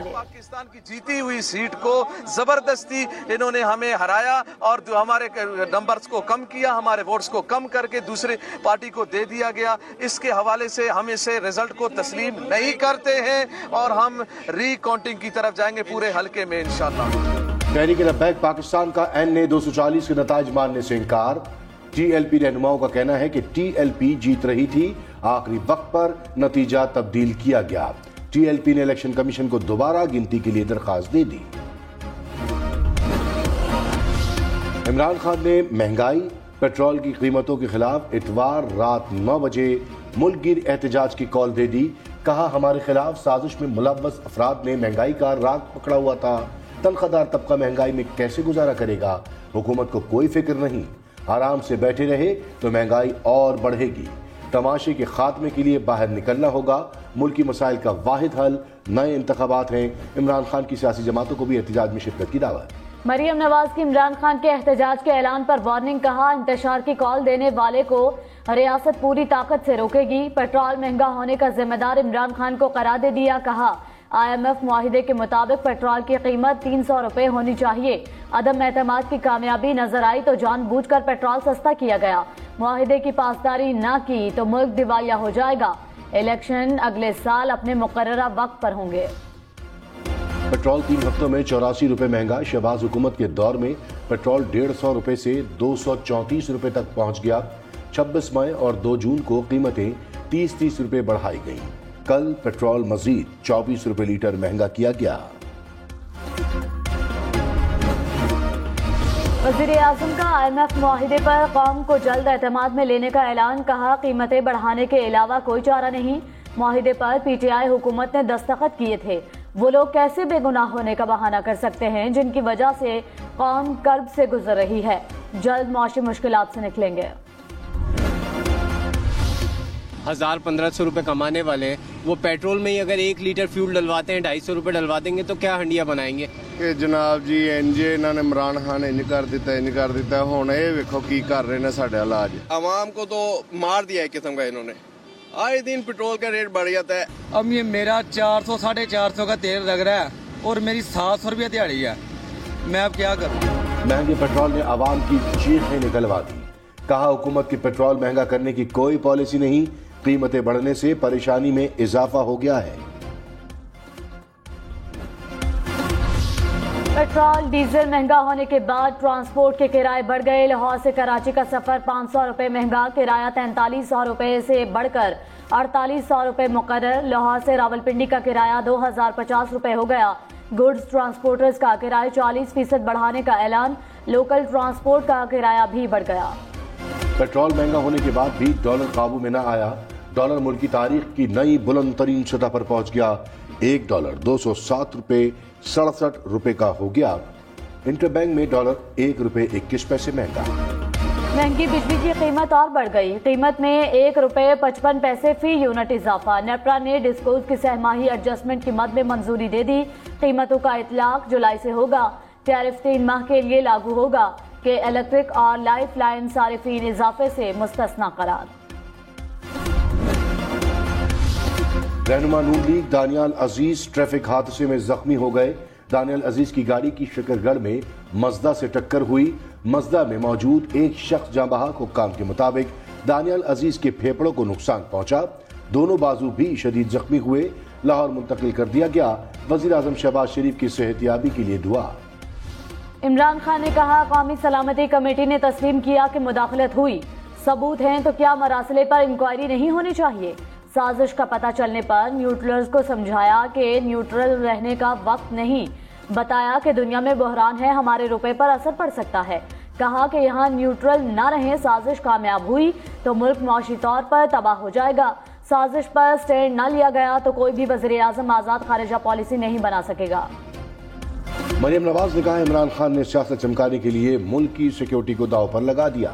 पाकिस्तान की जीती हुई सीट को जबरदस्ती इन्होंने हमें हराया और जो हमारे नंबर्स को कम किया, हमारे वोट्स को कम करके दूसरे पार्टी को दे दिया गया। इसके हवाले से हम इसे रिजल्ट को तस्लीम नहीं करते हैं और हम री-काउंटिंग की तरफ जाएंगे पूरे हलके में इंशाअल्लाह। तहरीक लब्बैक पाकिस्तान का NA 240 के नताइज मानने से इनकार। TLP रहनुमाओं का कहना है कि TLP जीत रही थी, आखिरी वक्त पर नतीजा तब्दील किया गया। TLP ने इलेक्शन कमीशन को दोबारा गिनती के लिए दरखास्त दे दी। इमरान खान ने महंगाई, पेट्रोल की कीमतों के खिलाफ इतवार रात 9 बजे मुल्क गिर एहतजाज की कॉल दे दी। कहा, हमारे खिलाफ साजिश में मुलव्वस अफराद ने महंगाई का राग पकड़ा हुआ था। तनख्वाहदार तबका महंगाई में कैसे गुजारा करेगा? हुकूमत को कोई फिक्र नहीं, आराम से बैठे रहे तो महंगाई और बढ़ेगी। तमाशे के खात्मे के लिए बाहर निकलना होगा। मुल्की मसाइल का वाहिद हल नए इंतखाबात हैं। इमरान खान की सियासी जमातों को भी एहतजाज में शिरकत की दावत। मरियम नवाज की इमरान खान के एहतजाज के ऐलान पर वार्निंग। कहा, इंतशार की कॉल देने वाले को रियासत पूरी ताकत से रोकेगी। पेट्रोल महंगा होने का जिम्मेदार इमरान खान को करार दे दिया। कहा, IMF मुआहिदे के मुताबिक पेट्रोल की कीमत 300 रुपए होनी चाहिए। अदम एतमाद की कामयाबी नजर आई तो जानबूझकर पेट्रोल सस्ता किया गया। मुआहिदे की पासदारी न की तो मुल्क दिवालिया हो जाएगा। इलेक्शन अगले साल अपने मुकर्ररा वक्त पर होंगे। पेट्रोल 3 हफ्तों में 84 रुपए महंगा। शहबाज हुकूमत के दौर में पेट्रोल 150 रुपए से 234 रुपए तक पहुंच गया। 26 मई और 2 जून को कीमतें 30-30 रुपए बढ़ाई गईं। कल पेट्रोल मजीद 24 रुपए लीटर महंगा किया गया। वज़ीर आज़म का IMF मुआहिदे पर कौम को जल्द एतमाद में लेने का ऐलान। कहा, कीमतें बढ़ाने के अलावा कोई चारा नहीं। मुआहिदे पर PTI हुकूमत ने दस्तखत किए थे। वो लोग कैसे बेगुनाह होने का बहाना कर सकते हैं जिनकी वजह से कौम कर्ब से गुजर रही है। जल्द मुआशी मुश्किलात से निकलेंगे। 1000-1500 रुपए कमाने वाले वो पेट्रोल में ही अगर 1 लीटर फ्यूल डलवाते हैं 250 रुपए डलवा देंगे तो क्या हंडिया बनाएंगे? कि जनाब जी इंजे इन्होंने इमरान खान इंज कर दिता हुण ये वेखो की कर रहे ने साडे इलाज। आवाम को तो मार दिया एक किस्म का इन्होंने। आए दिन पेट्रोल का रेट बढ़ जाता है। अब ये मेरा 400-450 का तेल लग रहा है और मेरी 700 रुपया दिहाड़ी है। मैं अब क्या करूँ? महंगे पेट्रोल ने आवाम की चीखें निकलवा दी। कहा, हुकूमत की पेट्रोल महंगा करने की कोई पॉलिसी नहीं। कीमतें बढ़ने से परेशानी में इजाफा हो गया है। पेट्रोल डीजल महंगा होने के बाद ट्रांसपोर्ट के किराए बढ़ गए। लाहौर से कराची का सफर 500 रुपए महंगा। किराया 4300 रुपए से बढ़कर 4800 रुपए मुकर्रर। लाहौर से रावलपिंडी का किराया 2050 रुपए हो गया। गुड्स ट्रांसपोर्टर्स का किराया 40% बढ़ाने का ऐलान। लोकल ट्रांसपोर्ट का किराया भी बढ़ गया। पेट्रोल महंगा होने के बाद भी डॉलर काबू में न आया। डॉलर मुल्क की तारीख की नई बुलंद तरीन सतह पर पहुंच गया। $1 207 रुपए 67 रुपए का हो गया। इंटरबैंक में डॉलर $1.21 महंगा। महंगी बिजली की कीमत और बढ़ गई। कीमत में $1.55 फी यूनिट इजाफा। नेपरा ने डिस्कोज की सहमाही एडजस्टमेंट की मद में मंजूरी दे दी। कीमतों का इतलाक जुलाई से होगा। टैरिफ 3 माह के लिए लागू होगा कि इलेक्ट्रिक और लाइफ लाइन सारिफीन इजाफे से मुस्तस्ना करार। रहनुमा नून लीग दानियाल अजीज ट्रैफिक हादसे में जख्मी हो गए। दानियाल अजीज की गाड़ी की शकरगढ़ में मजदा से टक्कर हुई। मजदा में मौजूद एक शख्स जाँ बहक। हुक्काम के मुताबिक दानियाल अजीज के फेफड़ों को नुकसान पहुंचा। दोनों बाजू भी शदीद जख्मी हुए। लाहौर मुंतकिल कर दिया गया। वजीर आजम शहबाज शरीफ की सेहतियाबी के लिए दुआ। इमरान खान ने कहा, कौमी सलामती कमेटी ने तस्लीम किया कि मुदाखलत हुई। सबूत हैं तो क्या मरासले पर इंक्वायरी नहीं होनी चाहिए? साजिश का पता चलने पर न्यूट्रल्स को समझाया कि न्यूट्रल रहने का वक्त नहीं। बताया कि दुनिया में बहरान है, हमारे रुपए पर असर पड़ सकता है। कहा कि यहाँ न्यूट्रल न रहे, साजिश कामयाब हुई तो मुल्क मुआशी तौर पर तबाह हो जाएगा। साजिश पर स्टैंड न लिया गया तो कोई भी वज़ीर आज़म आज़ाद खारिजा पॉलिसी नहीं बना सकेगा। मरियम नवाज ने कहा, इमरान खान ने सियासत चमकाने के लिए मुल्क की सिक्योरिटी को दांव पर लगा दिया।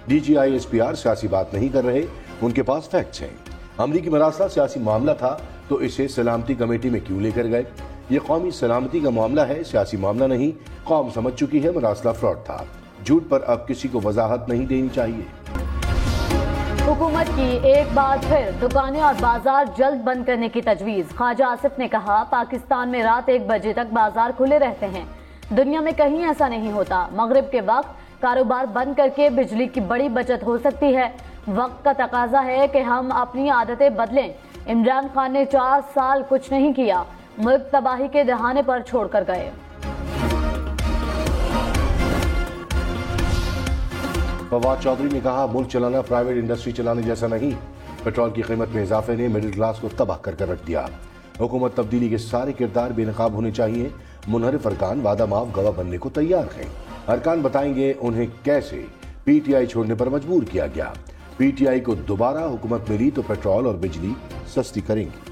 DGI SPR सियासी बात नहीं कर रहे, उनके पास फैक्ट्स हैं। अमरीकी मरासला सियासी मामला था तो इसे सलामती कमेटी में क्यों लेकर गए? ये कौमी सलामती का मामला है, सियासी मामला नहीं। कौम समझ चुकी है मरासला फ्रॉड था। झूठ पर अब किसी को वजाहत नहीं देनी चाहिए। हुकूमत की एक बार फिर दुकानें और बाजार जल्द बंद करने की तजवीज। ख्वाजा आसिफ ने कहा, पाकिस्तान में रात 1 बजे तक बाजार खुले रहते हैं, दुनिया में कहीं ऐसा नहीं होता। मगरिब के वक्त कारोबार बंद करके बिजली की बड़ी बचत हो सकती है। वक्त का तकाजा है कि हम अपनी आदतें बदलें। इमरान खान ने 4 साल कुछ नहीं किया, मुल्क तबाही के दहाने पर छोड़कर गए। फवाद चौधरी ने कहा, मुल्क चलाना प्राइवेट इंडस्ट्री चलाने जैसा नहीं। पेट्रोल की कीमत में इजाफे ने मिडिल क्लास को तबाह कर रख दिया। हुकूमत तब्दीली के सारे किरदार बेनकाब होने चाहिए। मुनहरिफ अरकान वादा माफ गवाह बनने को तैयार हैं। अरकान बताएंगे उन्हें कैसे पीटीआई छोड़ने पर मजबूर किया गया। पीटीआई को दोबारा हुकूमत मिली तो पेट्रोल और बिजली सस्ती करेंगी।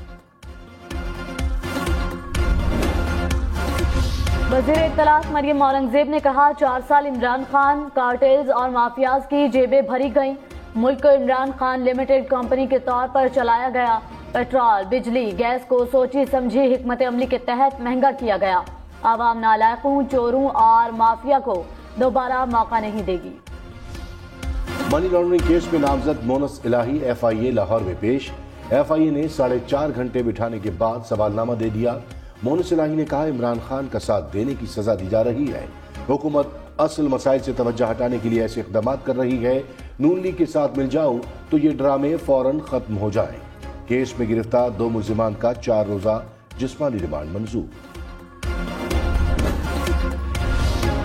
वज़ीर इत्तलात मरियम औरंगजेब ने कहा, 4 साल इमरान खान कार्टेल्स और माफियाज की जेबें भरी गईं। मुल्क को इमरान खान लिमिटेड कंपनी के तौर पर चलाया गया। पेट्रोल, बिजली, गैस को सोची समझी हिकमत अमली के तहत महंगा किया गया। आवाम नालायकों, चोरों और माफिया को दोबारा मौका नहीं देगी। मनी लॉन्ड्रिंग केस में नामजद मोनस इलाही FIA लाहौर में पेश। FIA ने 4.5 घंटे बिठाने के बाद सवालनामा दे दिया। मोनस इलाही ने कहा, इमरान खान का साथ देने की सजा दी जा रही है। हुकूमत असल मसाइल से तवज्जो हटाने के लिए ऐसे इक़दाम कर रही है। नून लीग के साथ मिल जाऊं तो ये ड्रामे फौरन खत्म हो जाएं। केस में गिरफ्तार 2 मुल्जिमान का 4 रोजा जिस्मानी रिमांड मंजूर।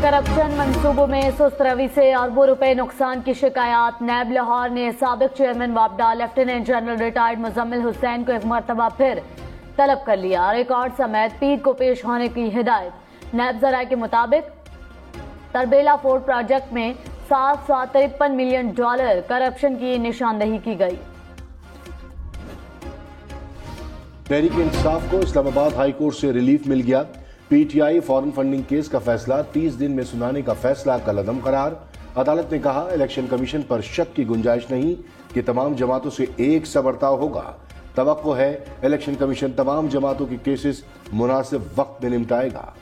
करप्शन मंसूबों में सुस्त रवि से अरबों रुपए नुकसान की शिकायत। नैब लाहौर ने साबिक चेयरमैन वापडा lieutenant general retired Muzammil Hussain को एक मरतबा फिर तलब कर लिया। रिकॉर्ड समेत पीर को पेश होने की हिदायत। नैब ज़राए के मुताबिक तरबेला फोर्ट प्रोजेक्ट में $753 मिलियन करप्शन की निशानदही की गई। तहरीक इंसाफ को इस्लामाबाद हाई कोर्ट से रिलीफ मिल गया। पीटीआई फॉरेन फंडिंग केस का फैसला 30 दिन में सुनाने का फैसला कलअदम करार। अदालत ने कहा, इलेक्शन कमीशन पर शक की गुंजाइश नहीं कि तमाम जमातों से एक सा बर्ताव होगा। तवक्को है इलेक्शन कमीशन तमाम जमातों के केसेस मुनासिब वक्त में निपटाएगा।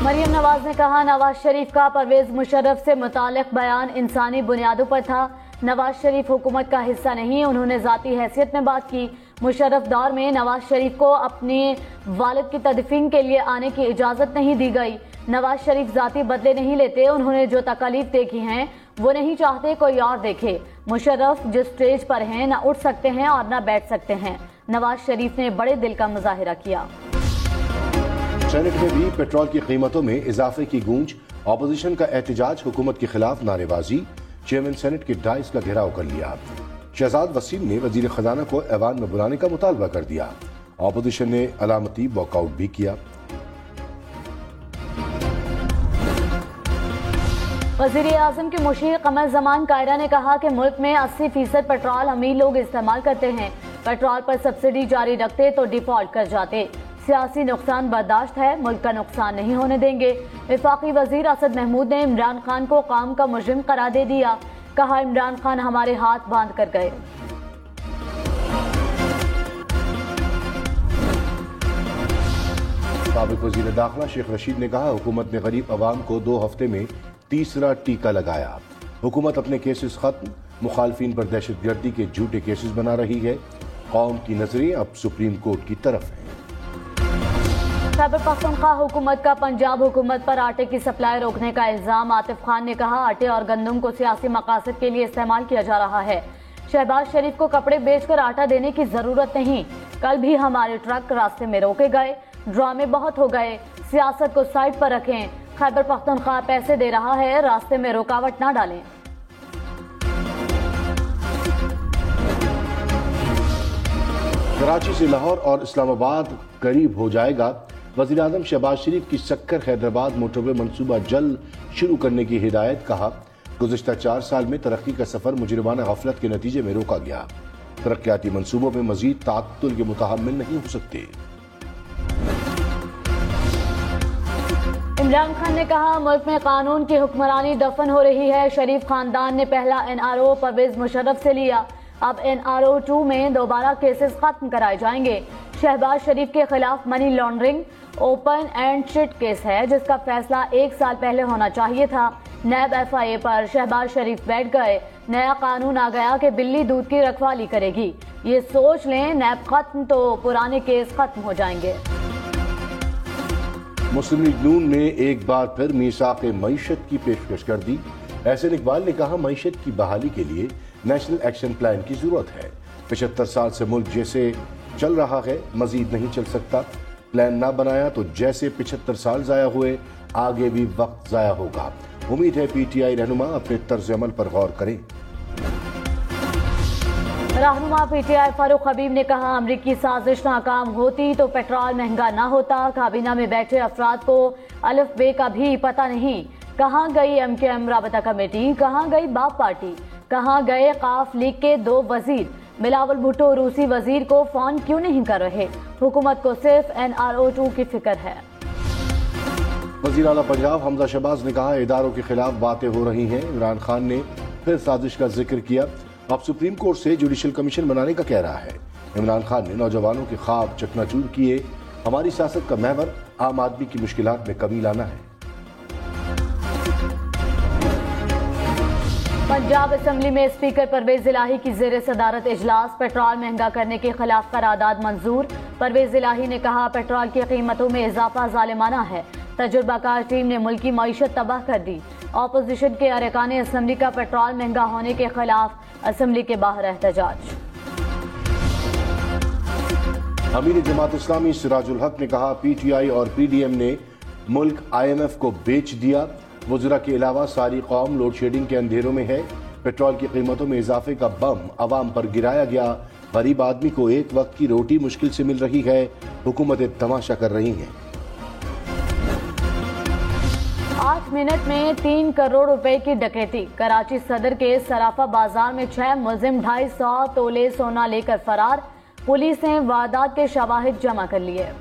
मरियम नवाज ने कहा, नवाज शरीफ का परवेज मुशर्रफ से मुतालिक बयान इंसानी बुनियादों पर था। नवाज शरीफ हुकूमत का हिस्सा नहीं, उन्होंने जाती हैसियत में बात की। मुशर्रफ दौर में नवाज शरीफ को अपने वालिद की तदफीन के लिए आने की इजाजत नहीं दी गई। नवाज शरीफ जाती बदले नहीं लेते, उन्होंने जो तकलीफ देखी हैं वो नहीं चाहते कोई और देखे। मुशर्रफ जिस स्टेज पर हैं न उठ सकते हैं और न बैठ सकते हैं। नवाज शरीफ ने बड़े दिल का मुजाहिरा किया। सेनेट में भी पेट्रोल की कीमतों में इजाफे की गूंज। ऑपोजिशन का एहतजाज, हुकूमत के खिलाफ नारेबाजी। चेयरमैन सेनेट के डाइस का घेराव कर लिया। शहजाद वसीम ने वजीर खजाना को ऐवान में बुलाने का मुतालबा कर दिया। ऑपोजिशन ने अलामती वॉकआउट भी किया। वज़ीर आज़म के मुशीर कमर जमान कायरा ने कहा कि मुल्क में 80% पेट्रोल अमीर लोग इस्तेमाल करते हैं। पेट्रोल पर सब्सिडी जारी रखते तो डिफॉल्ट कर जाते। सियासी नुकसान बर्दाश्त है, मुल्क का नुकसान नहीं होने देंगे। वफाकी वजीर असद महमूद ने इमरान खान को काम का मुजरिम करार दे दिया। कहा, इमरान खान हमारे हाथ बांध कर गए। साबिक वजीर दाखिला शेख रशीद ने कहा, हुकूमत ने गरीब अवाम को 2 हफ्ते में तीसरा टीका लगाया। हुकूमत अपने केसेस खत्म, मुखालफिन पर दहशतगर्दी के झूठे केसेस बना रही है। कौम की नजरें अब सुप्रीम कोर्ट की तरफ हैं। खैबर पख्तूनख्वा हुकूमत का पंजाब हुकूमत पर आटे की सप्लाई रोकने का इल्जाम। आतिफ खान ने कहा, आटे और गंदम को सियासी मकासद के लिए इस्तेमाल किया जा रहा है। शहबाज शरीफ को कपड़े बेचकर आटा देने की जरूरत नहीं। कल भी हमारे ट्रक रास्ते में रोके गए। ड्रामे बहुत हो गए, सियासत को साइड पर रखें। खैबर पख्तूनख्वा पैसे दे रहा है, रास्ते में रुकावट ना डालें। कराची से लाहौर और इस्लामाबाद करीब हो जाएगा। वज़ीर आज़म शहबाज शरीफ की सक्कर हैदराबाद मोटरवे मंसूबा जल्द शुरू करने की हिदायत। कहा, गुज़िश्ता 4 साल में तरक्की का सफर मुजरिमाना गफलत के नतीजे में रोका गया। तरक्याती मंसूबों में मजीद तातुल के मुतहम्मिल नहीं हो सकते। इमरान खान ने कहा, मुल्क में कानून की हुक्मरानी दफन हो रही है। शरीफ खानदान ने पहला NRO परवेज मुशर्रफ से लिया, अब NRO 2 में दोबारा केसेस खत्म कराए जाएंगे। शहबाज शरीफ के खिलाफ money laundering open and shit case है, जिसका फैसला 1 साल पहले होना चाहिए था। نیب FIA پر شہباز شریف بیٹھ گئے، نیا قانون آ گیا کہ بلی دودھ کی رکھوالی کرے گی، یہ سوچ لیں نیب ختم تو پرانے کیس ختم ہو جائیں گے۔ مسلم لیگ نون نے ایک بار پھر میثاق معیشت کی پیشکش کر دی۔ احسن اقبال نے کہا معیشت کی بحالی کے لیے نیشنل ایکشن پلان کی ضرورت ہے۔ 75 سال سے ملک جیسے چل رہا ہے مزید نہیں چل سکتا، پلان نہ بنایا تو جیسے 75 سال ضائع ہوئے آگے بھی وقت ضائع ہوگا۔ امید ہے PTI رہنما اپنے طرز عمل پر غور کریں۔ رہنما PTI فاروق حبیب نے کہا امریکی سازش ناکام ہوتی تو پیٹرول مہنگا نہ ہوتا، کابینہ میں بیٹھے افراد کو الف بے کا بھی پتہ نہیں۔ کہاں گئی MKM رابطہ کمیٹی، کہاں گئی باپ پارٹی، کہاں گئے قاف لیگ کے 2 وزیر؟ بلاول بھٹو روسی وزیر کو فون کیوں نہیں کر رہے؟ حکومت کو صرف NRO2 کی فکر ہے۔ وزیر اعلیٰ پنجاب حمزہ شہباز نے کہا اداروں کے خلاف باتیں ہو رہی ہیں۔ عمران خان نے پھر سازش کا ذکر کیا، اب سپریم کورٹ سے جوڈیشل کمیشن بنانے کا کہہ رہا ہے۔ عمران خان نے نوجوانوں کے خواب چکنا چور کیے، ہماری سیاست کا محور عام آدمی کی مشکلات میں کمی لانا ہے۔ پنجاب اسمبلی میں اسپیکر پرویز الہی کی زیر صدارت اجلاس، پیٹرول مہنگا کرنے کے خلاف قرارداد منظور۔ پرویز الہی نے کہا پیٹرول کی قیمتوں میں اضافہ ظالمانہ ہے، تجربہ کار ٹیم نے ملک کی معیشت تباہ کر دی۔ اپوزیشن کے ارکان اسمبلی کا پیٹرول مہنگا ہونے کے خلاف اسمبلی کے باہر احتجاج۔ امیر جماعت اسلامی سراج الحق نے کہا PTI اور PDM نے ملک IMF کو بیچ دیا۔ وزراء کے علاوہ ساری قوم لوڈ شیڈنگ کے اندھیروں میں ہے، پیٹرول کی قیمتوں میں اضافے کا بم عوام پر گرایا گیا، غریب آدمی کو ایک وقت کی روٹی مشکل سے مل رہی ہے، حکومتیں تماشا کر رہی ہیں۔ 8 منٹ میں 3 کروڑ روپے کی ڈکیتی، کراچی صدر کے صرافہ بازار میں 6 ملزم 250 تولے سونا لے کر فرار، پولیس نے واردات کے شواہد جمع کر لیے۔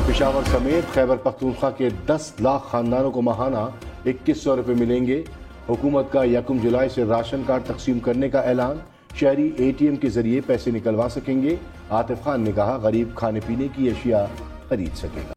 پشاور سمیت خیبر پختونخوا کے 10 لاکھ خاندانوں کو ماہانہ 2100 روپے ملیں گے۔ حکومت کا 1 جولائی سے راشن کارڈ تقسیم کرنے کا اعلان، شہری ATM کے ذریعے پیسے نکلوا سکیں گے۔ عاطف خان نے کہا غریب کھانے پینے کی اشیاء خرید سکے گا۔